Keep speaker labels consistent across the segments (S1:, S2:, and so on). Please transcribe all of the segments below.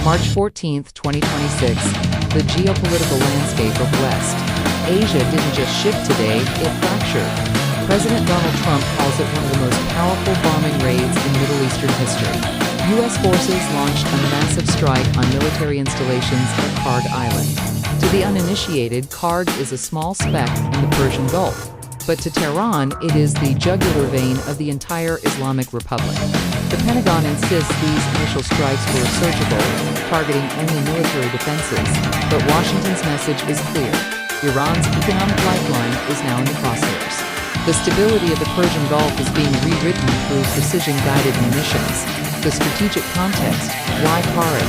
S1: March 14, 2026, the geopolitical landscape of West Asia didn't just shift today, it fractured. President Donald Trump calls it one of the most powerful bombing raids in Middle Eastern history. U.S. forces launched a massive strike on military installations at Kharg Island. To the uninitiated, Kharg is a small speck in the Persian Gulf, but to Tehran, it is the jugular vein of the entire Islamic Republic. The Pentagon insists these initial strikes were surgical, targeting only military defenses, but Washington's message is clear. Iran's economic lifeline is now in the crosshairs. The stability of the Persian Gulf is being rewritten through precision-guided munitions. The strategic context: why Kharg?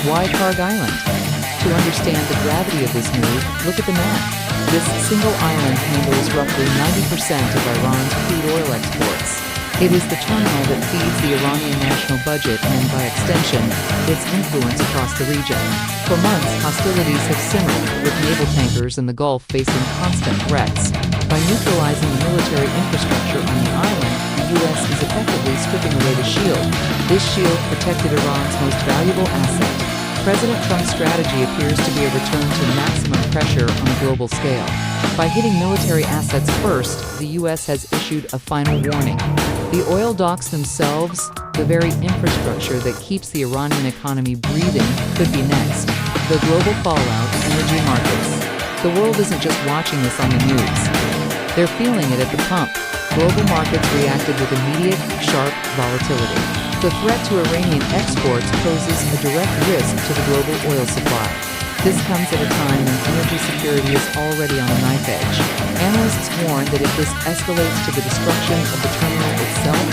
S1: Why Kharg Island? To understand the gravity of this move, look at the map. This single island handles roughly 90% of Iran's crude oil exports. It is the terminal that feeds the Iranian national budget and, by extension, its influence across the region. For months, hostilities have simmered, with naval tankers in the Gulf facing constant threats. By neutralizing the military infrastructure on the island, the U.S. is effectively stripping away the shield. This shield protected Iran's most valuable asset. President Trump's strategy appears to be a return to maximum pressure on a global scale. By hitting military assets first, the U.S. has issued a final warning. The oil docks themselves, the very infrastructure that keeps the Iranian economy breathing, could be next. The global fallout: energy markets. The world isn't just watching this on the news. They're feeling it at the pump. Global markets reacted with immediate, sharp volatility. The threat to Iranian exports poses a direct risk to the global oil supply. This comes at a time when energy security is already on a knife edge. Analysts warn that if this escalates to the destruction of the terminal itself,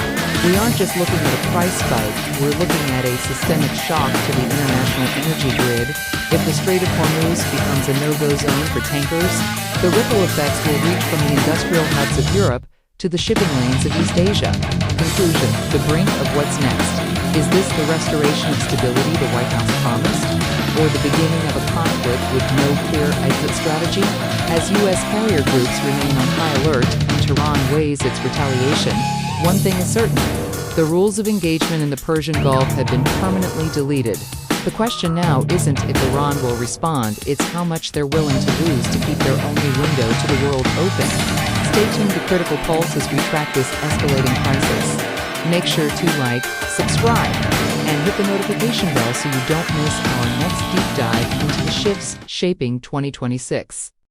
S1: we aren't just looking at a price spike, we're looking at a systemic shock to the international energy grid. If the Strait of Hormuz becomes a no-go zone for tankers, the ripple effects will reach from the industrial hubs of Europe to the shipping lanes of East Asia. Conclusion: the brink of what's next. Is this the restoration of stability the White House promised? Or the beginning of a conflict with no clear exit strategy? As U.S. carrier groups remain on high alert and Tehran weighs its retaliation, one thing is certain: the rules of engagement in the Persian Gulf have been permanently deleted. The question now isn't if Iran will respond, it's how much they're willing to lose to keep their only window to the world open. Stay tuned to Critical Pulse as we track this escalating crisis. Make sure to like, subscribe, and hit the notification bell so you don't miss our next deep dive into the shifts shaping 2026.